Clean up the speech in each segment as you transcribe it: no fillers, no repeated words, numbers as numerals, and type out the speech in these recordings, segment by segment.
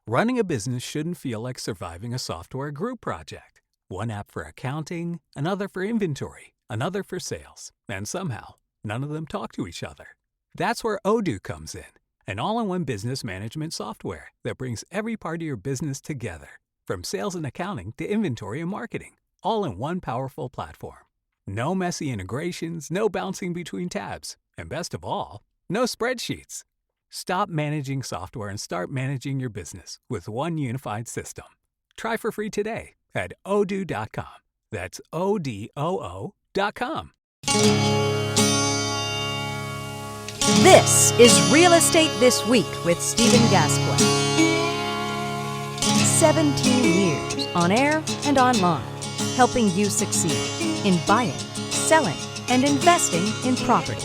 Running a business shouldn't feel like surviving a software group project. One app for accounting, another for inventory, another for sales, and somehow, none of them talk to each other. That's where Odoo comes in, an all-in-one business management software that brings every part of your business together, from sales and accounting to inventory and marketing, all in one powerful platform. No messy integrations, no bouncing between tabs, and best of all, no spreadsheets. Stop managing software and start managing your business with one unified system. Try for free today at odoo.com. That's ODOO.com. This is Real Estate This Week with Stephen Gasque. 17 years on air and online, helping you succeed in buying, selling, and investing in property.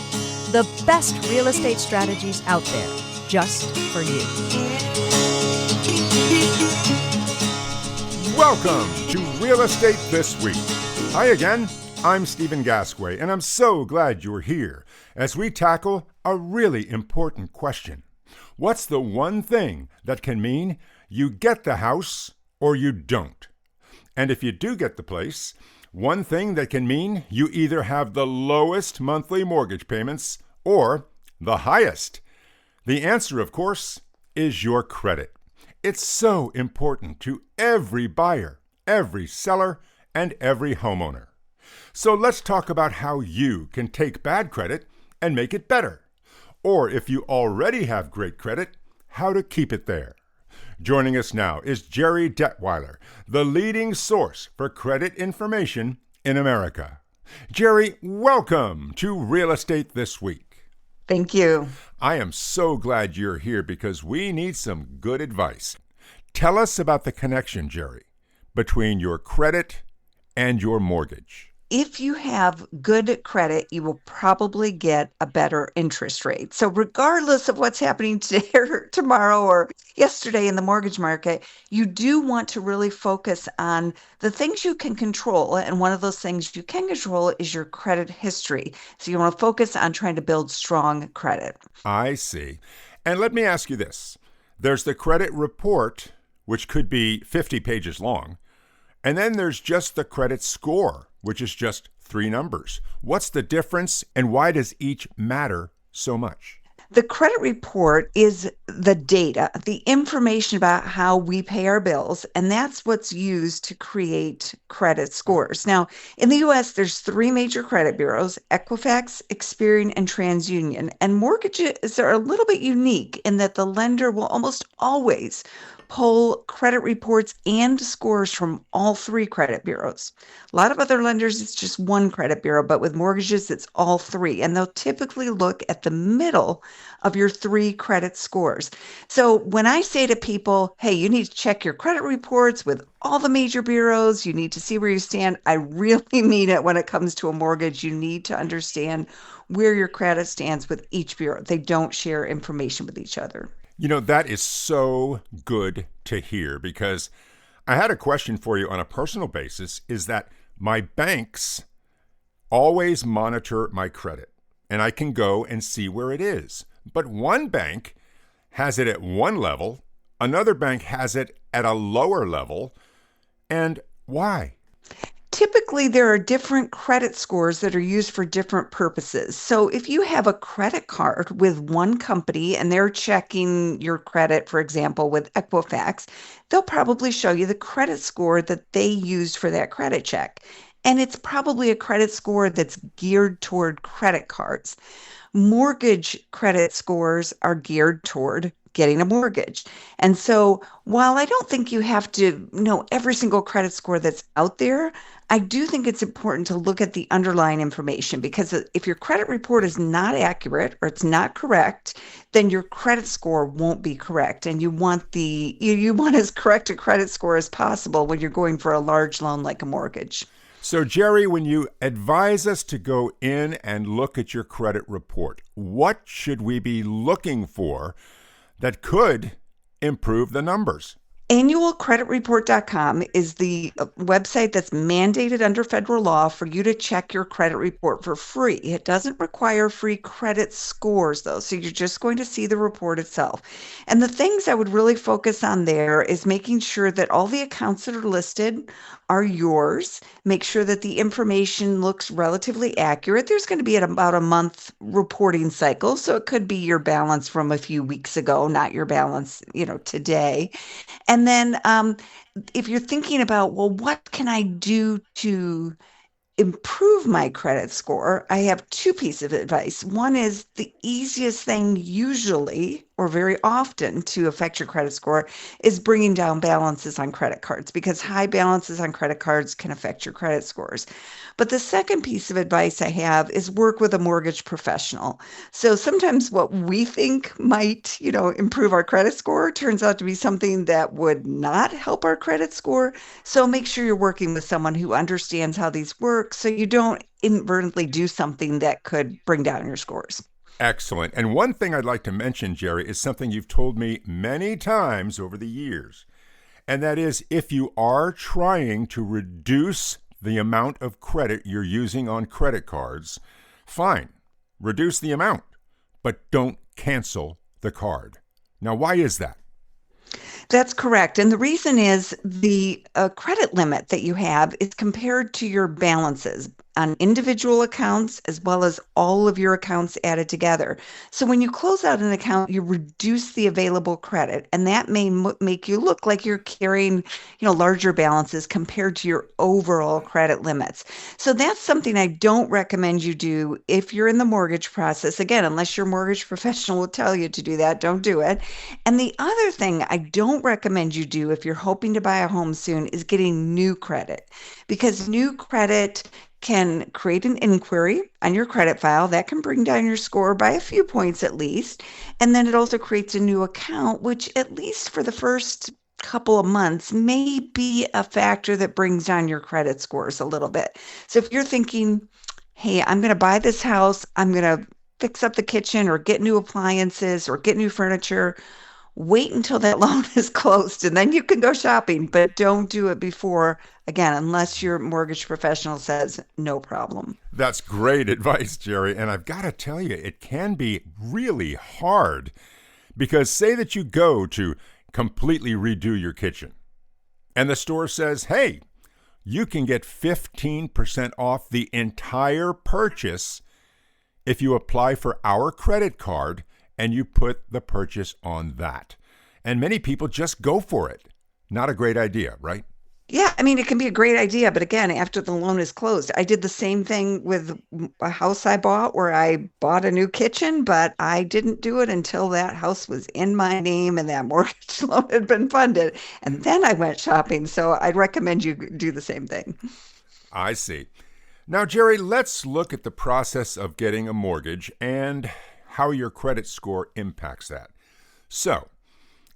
The best real estate strategies out there, just for you. Welcome to Real Estate This Week. Hi again, I'm Stephen Gasque, and I'm so glad you're here as we tackle a really important question. What's the one thing that can mean you get the house or you don't? And if you do get the place, one thing that can mean you either have the lowest monthly mortgage payments or the highest. The answer, of course, is your credit. It's so important to every buyer, every seller, and every homeowner. So let's talk about how you can take bad credit and make it better. Or if you already have great credit, how to keep it there. Joining us now is Gerri Detweiler, the leading source for credit information in America. Gerri, welcome to Real Estate This Week. Thank you. I am so glad you're here because we need some good advice. Tell us about the connection, Gerri, between your credit and your mortgage. If you have good credit, you will probably get a better interest rate. So regardless of what's happening today or tomorrow or yesterday in the mortgage market, you do want to really focus on the things you can control. And one of those things you can control is your credit history. So you want to focus on trying to build strong credit. I see. And let me ask you this. There's the credit report, which could be 50 pages long. And then there's just the credit score, which is just 3 numbers. What's the difference and why does each matter so much? The credit report is the data, the information about how we pay our bills, and that's what's used to create credit scores. Now, in the U.S., there's 3 major credit bureaus, Equifax, Experian, and TransUnion. And mortgages are a little bit unique in that the lender will almost always pull credit reports and scores from all 3 credit bureaus. A lot of other lenders, it's just 1 credit bureau, but with mortgages, it's all 3. And they'll typically look at the middle of your 3 credit scores. So when I say to people, hey, you need to check your credit reports with all the major bureaus, you need to see where you stand, I really mean it when it comes to a mortgage. You need to understand where your credit stands with each bureau. They don't share information with each other. You know, that is so good to hear because I had a question for you on a personal basis is that my banks always monitor my credit and I can go and see where it is. But one bank has it at one level, another bank has it at a lower level. And why? Typically, there are different credit scores that are used for different purposes. So if you have a credit card with one company and they're checking your credit, for example, with Equifax, they'll probably show you the credit score that they used for that credit check. And it's probably a credit score that's geared toward credit cards. Mortgage credit scores are geared toward getting a mortgage. And so while I don't think you have to know every single credit score that's out there, I do think it's important to look at the underlying information because if your credit report is not accurate or it's not correct, then your credit score won't be correct. And you want you want as correct a credit score as possible when you're going for a large loan like a mortgage. So, Gerri, when you advise us to go in and look at your credit report, what should we be looking for that could improve the numbers? Annualcreditreport.com is the website that's mandated under federal law for you to check your credit report for free. It doesn't require free credit scores, though, so you're just going to see the report itself. And the things I would really focus on there is making sure that all the accounts that are listed are yours. Make sure that the information looks relatively accurate. There's going to be about a month reporting cycle, so it could be your balance from a few weeks ago, not your balance, today. And then if you're thinking about, well, what can I do to improve my credit score, I have two pieces of advice. One is the easiest thing usually or very often to affect your credit score is bringing down balances on credit cards because high balances on credit cards can affect your credit scores. But the second piece of advice I have is work with a mortgage professional. So sometimes what we think might, improve our credit score turns out to be something that would not help our credit score. So make sure you're working with someone who understands how these work so you don't inadvertently do something that could bring down your scores. Excellent. And one thing I'd like to mention, Gerri, is something you've told me many times over the years. And that is if you are trying to reduce the amount of credit you're using on credit cards, fine, reduce the amount, but don't cancel the card. Now, why is that? That's correct. And the reason is the credit limit that you have is compared to your balances on individual accounts as well as all of your accounts added together. So when you close out an account, you reduce the available credit, and that may make you look like you're carrying, larger balances compared to your overall credit limits. So that's something I don't recommend you do if you're in the mortgage process. Again, unless your mortgage professional will tell you to do that, don't do it. And the other thing I don't recommend you do if you're hoping to buy a home soon is getting new credit, because new credit can create an inquiry on your credit file that can bring down your score by a few points at least. And then it also creates a new account, which at least for the first couple of months may be a factor that brings down your credit scores a little bit. So if you're thinking, hey, I'm going to buy this house, I'm going to fix up the kitchen or get new appliances or get new furniture, wait until that loan is closed and then you can go shopping, but don't do it before, again, unless your mortgage professional says no problem. That's great advice, Gerri. And I've got to tell you, it can be really hard because say that you go to completely redo your kitchen and the store says, hey, you can get 15% off the entire purchase if you apply for our credit card and you put the purchase on that. And many people just go for it. Not a great idea, right? Yeah, I mean, it can be a great idea, but again, after the loan is closed, I did the same thing with a house I bought where I bought a new kitchen, but I didn't do it until that house was in my name and that mortgage loan had been funded. And then I went shopping. So I'd recommend you do the same thing. I see. Now, Gerri, let's look at the process of getting a mortgage and how your credit score impacts that. So,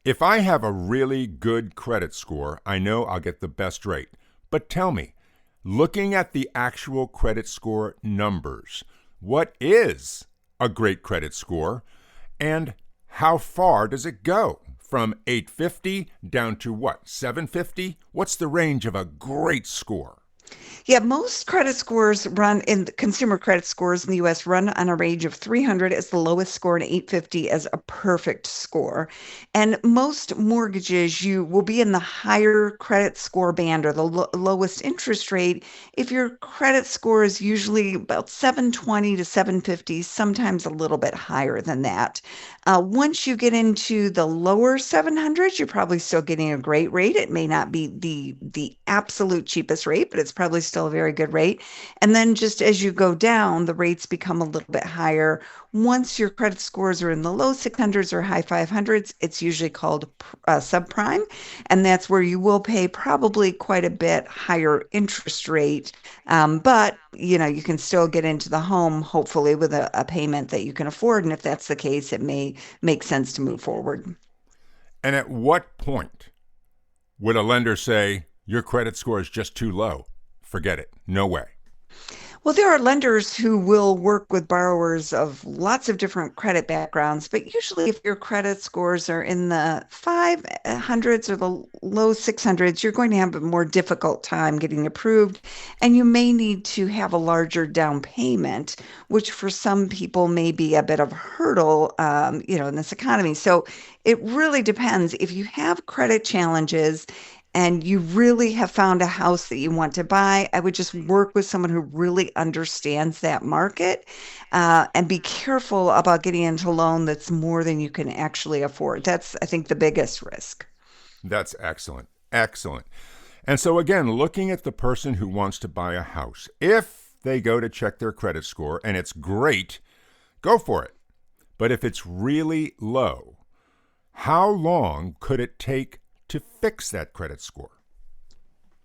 if I have a really good credit score, I know I'll get the best rate. But tell me, looking at the actual credit score numbers, what is a great credit score and how far does it go? From 850 down to what, 750? What's the range of a great score? Yeah, most credit scores run in consumer credit scores in the US run on a range of 300 as the lowest score and 850 as a perfect score. And most mortgages, you will be in the higher credit score band or the lowest interest rate if your credit score is usually about 720 to 750, sometimes a little bit higher than that. Once you get into the lower 700s, you're probably still getting a great rate. It may not be the absolute cheapest rate, but it's probably still a very good rate. And then just as you go down, the rates become a little bit higher. Once your credit scores are in the low 600s or high 500s, it's usually called subprime. And that's where you will pay probably quite a bit higher interest rate. But, you can still get into the home, hopefully, with a payment that you can afford. And if that's the case, it may make sense to move forward. And at what point would a lender say, your credit score is just too low? Forget it. No way. Well, there are lenders who will work with borrowers of lots of different credit backgrounds, but usually if your credit scores are in the 500s or the low 600s, you're going to have a more difficult time getting approved, and you may need to have a larger down payment, which for some people may be a bit of a hurdle, in this economy. So it really depends. If you have credit challenges, and you really have found a house that you want to buy, I would just work with someone who really understands that market, and be careful about getting into a loan that's more than you can actually afford. That's, I think, the biggest risk. That's excellent. Excellent. And so, again, looking at the person who wants to buy a house, if they go to check their credit score and it's great, go for it. But if it's really low, how long could it take to fix that credit score?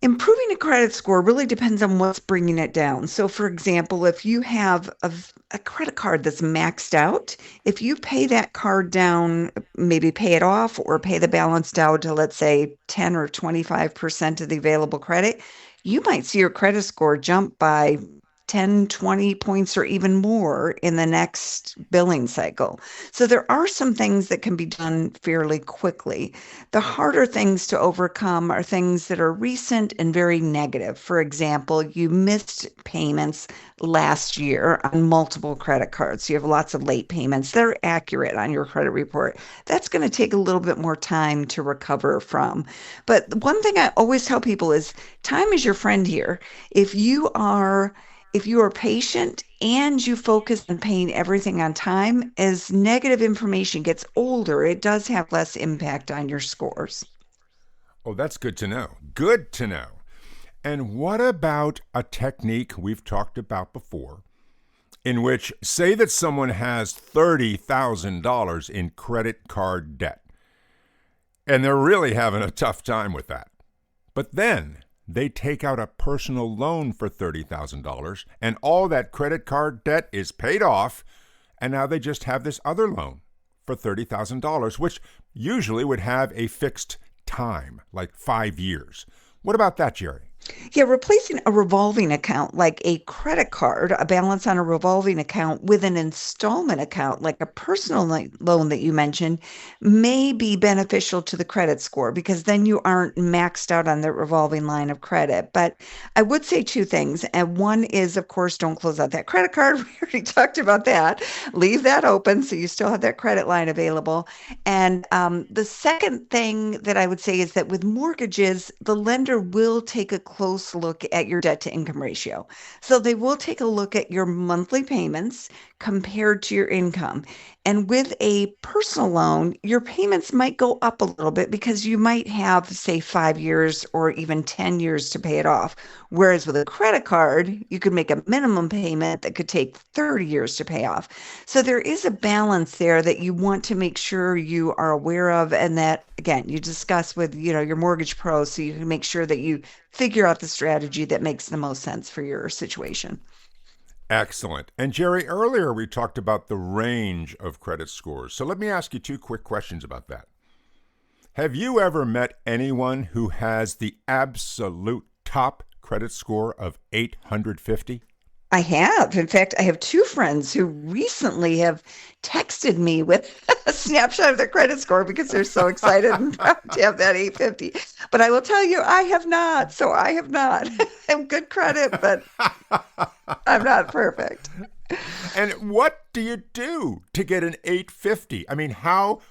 Improving a credit score really depends on what's bringing it down. So, for example, if you have a credit card that's maxed out, if you pay that card down, maybe pay it off or pay the balance down to, let's say, 10 or 25% of the available credit, you might see your credit score jump by 10, 20 points or even more in the next billing cycle. So there are some things that can be done fairly quickly. The harder things to overcome are things that are recent and very negative. For example, you missed payments last year on multiple credit cards. You have lots of late payments that are accurate on your credit report. That's going to take a little bit more time to recover from. But one thing I always tell people is time is your friend here. If you are if you are patient and you focus on paying everything on time, as negative information gets older, it does have less impact on your scores. Oh, that's good to know. Good to know. And what about a technique we've talked about before, in which, say that someone has $30,000 in credit card debt, and they're really having a tough time with that. But then they take out a personal loan for $30,000, and all that credit card debt is paid off, and now they just have this other loan for $30,000, which usually would have a fixed time, like 5 years. What about that, Gerri? Yeah, replacing a revolving account like a credit card, a balance on a revolving account with an installment account like a personal loan that you mentioned may be beneficial to the credit score because then you aren't maxed out on the revolving line of credit. But I would say two things. And one is, of course, don't close out that credit card. We already talked about that. Leave that open so you still have that credit line available. And the second thing that I would say is that with mortgages, the lender will take a close look at your debt to income ratio. So they will take a look at your monthly payments compared to your income. And with a personal loan, your payments might go up a little bit because you might have, say, 5 years or even 10 years to pay it off. Whereas with a credit card, you could make a minimum payment that could take 30 years to pay off. So there is a balance there that you want to make sure you are aware of and that, again, you discuss with, your mortgage pro so you can make sure that you figure out the strategy that makes the most sense for your situation. Excellent. And Gerri, earlier we talked about the range of credit scores. So let me ask you two quick questions about that. Have you ever met anyone who has the absolute top credit score of 850? I have. In fact, I have two friends who recently have texted me with a snapshot of their credit score because they're so excited and proud to have that 850. But I will tell you, I have not. So I have not. I'm good credit, but I'm not perfect. And what do you do to get an 850? I mean, how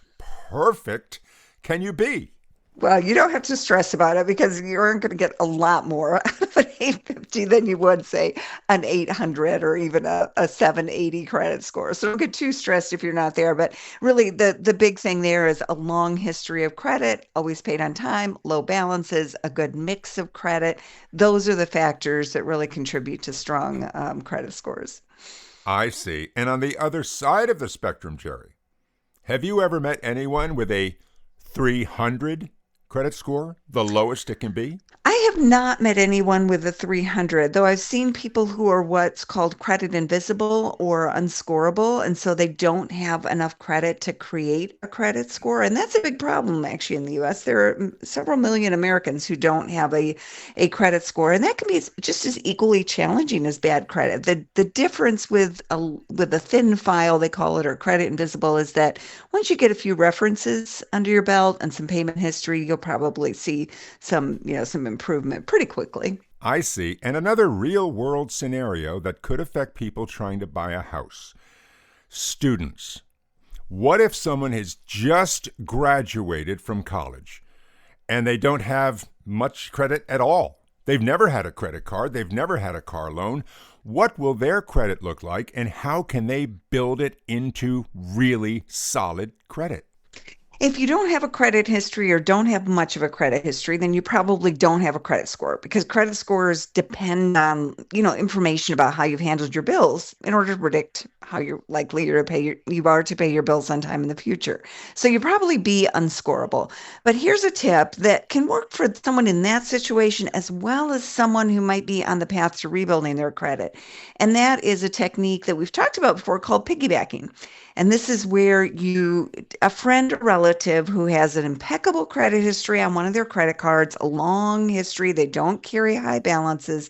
perfect can you be? Well, you don't have to stress about it because you aren't going to get a lot more out of an 850 than you would, say, an 800 or even a 780 credit score. So don't get too stressed if you're not there. But really, the big thing there is a long history of credit, always paid on time, low balances, a good mix of credit. Those are the factors that really contribute to strong credit scores. I see. And on the other side of the spectrum, Gerri, have you ever met anyone with a 300 credit score, the lowest it can be? I have not met anyone with a 300, though I've seen people who are what's called credit invisible or unscorable, and so they don't have enough credit to create a credit score. And that's a big problem actually in the US. There are several million Americans who don't have a credit score, and that can be just as equally challenging as bad credit. The difference with a thin file, they call it, or credit invisible, is that once you get a few references under your belt and some payment history, you'll probably see some improvement pretty quickly. I see. And another real world scenario that could affect people trying to buy a house. Students. What if someone has just graduated from college and they don't have much credit at all? They've never had a credit card. They've never had a car loan. What will their credit look like, and how can they build it into really solid credit? If you don't have a credit history or don't have much of a credit history, then you probably don't have a credit score because credit scores depend on, information about how you've handled your bills in order to predict how you're likely to pay your bills on time in the future. So you probably be unscorable. But here's a tip that can work for someone in that situation as well as someone who might be on the path to rebuilding their credit. And that is a technique that we've talked about before called piggybacking. And this is where a friend or relative who has an impeccable credit history on one of their credit cards, a long history, they don't carry high balances,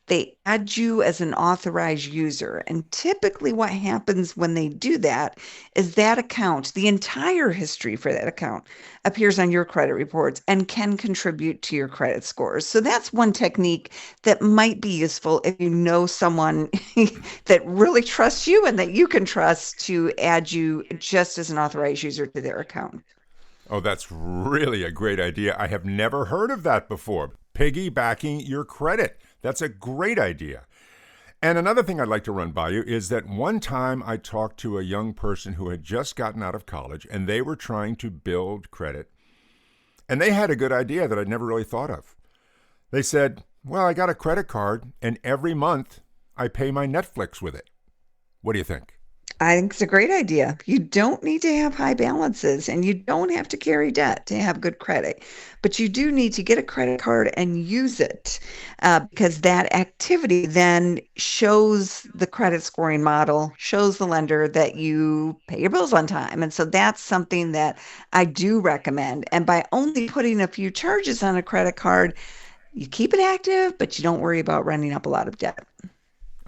they add you as an authorized user. And typically what happens when they do that is that account, the entire history for that account, appears on your credit reports and can contribute to your credit scores. So that's one technique that might be useful if you know someone that really trusts you and that you can trust to add you just as an authorized user to their account. Oh, that's really a great idea. I have never heard of that before. Piggybacking your credit. That's a great idea. And another thing I'd like to run by you is that one time I talked to a young person who had just gotten out of college and they were trying to build credit. And they had a good idea that I'd never really thought of. They said, well, I got a credit card and every month I pay my Netflix with it. What do you think? I think it's a great idea. You don't need to have high balances and you don't have to carry debt to have good credit, but you do need to get a credit card and use it because that activity then shows the credit scoring model, shows the lender that you pay your bills on time. And so that's something that I do recommend. And by only putting a few charges on a credit card, you keep it active, but you don't worry about running up a lot of debt.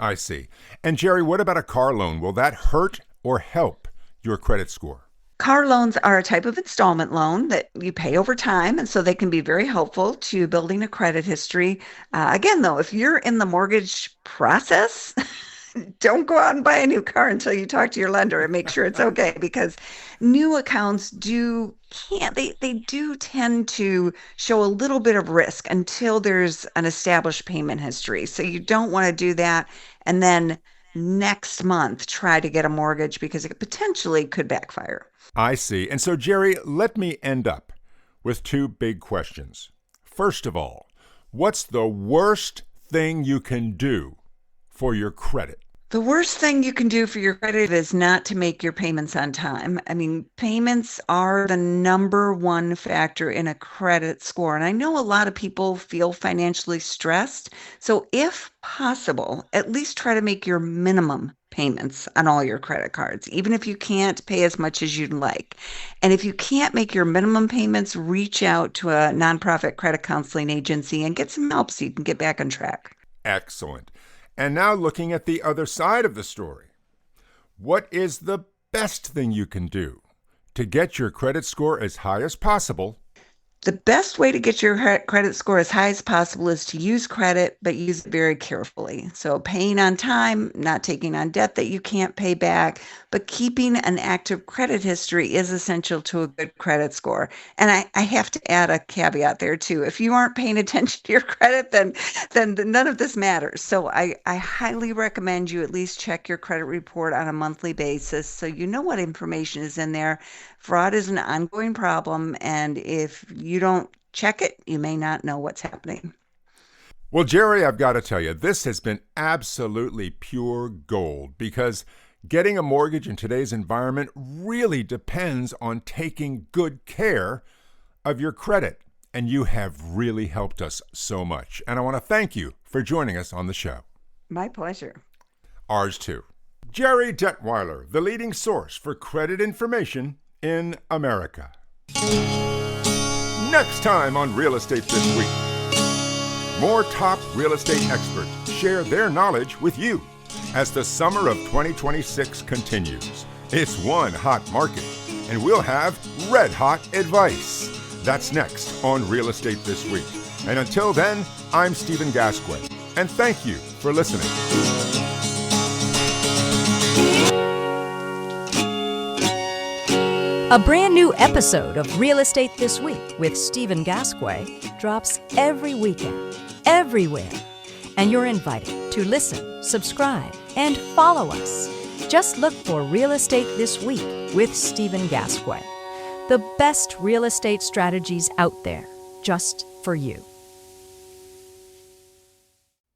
I see. And Gerri, what about a car loan? Will that hurt or help your credit score? Car loans are a type of installment loan that you pay over time, and so they can be very helpful to building a credit history. Again, though, if you're in the mortgage process, don't go out and buy a new car until you talk to your lender and make sure it's okay because new accounts they do tend to show a little bit of risk until there's an established payment history. So you don't want to do that and then next month try to get a mortgage because it potentially could backfire. I see. And so, Gerri, let me end up with two big questions. First of all, what's the worst thing you can do for your credit? The worst thing you can do for your credit is not to make your payments on time. I mean, payments are the number one factor in a credit score. And I know a lot of people feel financially stressed. So if possible, at least try to make your minimum payments on all your credit cards, even if you can't pay as much as you'd like. And if you can't make your minimum payments, reach out to a nonprofit credit counseling agency and get some help so you can get back on track. Excellent. And now looking at the other side of the story, what is the best thing you can do to get your credit score as high as possible? The best way to get your credit score as high as possible is to use credit, but use it very carefully. So paying on time, not taking on debt that you can't pay back, but keeping an active credit history is essential to a good credit score. And I have to add a caveat there too. If you aren't paying attention to your credit, then none of this matters. So I highly recommend you at least check your credit report on a monthly basis so you know what information is in there. Fraud is an ongoing problem, and if you don't check it, you may not know what's happening. Well, Gerri, I've got to tell you, this has been absolutely pure gold because getting a mortgage in today's environment really depends on taking good care of your credit. and you have really helped us so much. And I want to thank you for joining us on the show. My pleasure. Ours too. Gerri Detweiler, the leading source for credit information in America. Next time on Real Estate This Week, more top real estate experts share their knowledge with you as the summer of 2026 continues. It's one hot market, and we'll have red hot advice. That's next on Real Estate This Week. And until then, I'm Stephen Gasque, and thank you for listening. A brand new episode of Real Estate This Week with Stephen Gasque drops every weekend, everywhere. And you're invited to listen, subscribe, and follow us. Just look for Real Estate This Week with Stephen Gasque. The best real estate strategies out there, just for you.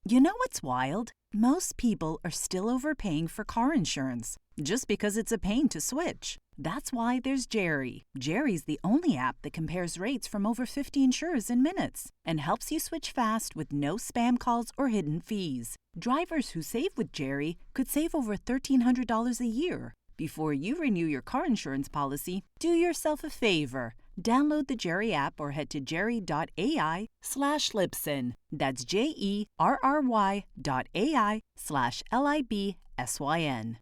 You know what's wild? Most people are still overpaying for car insurance just because it's a pain to switch. That's why there's Gerri. Gerri's the only app that compares rates from over 50 insurers in minutes and helps you switch fast with no spam calls or hidden fees. Drivers who save with Gerri could save over $1,300 a year. Before you renew your car insurance policy, do yourself a favor. Download the Gerri app or head to gerri.ai/Libsyn. That's JERRY.ai/LIBSYN.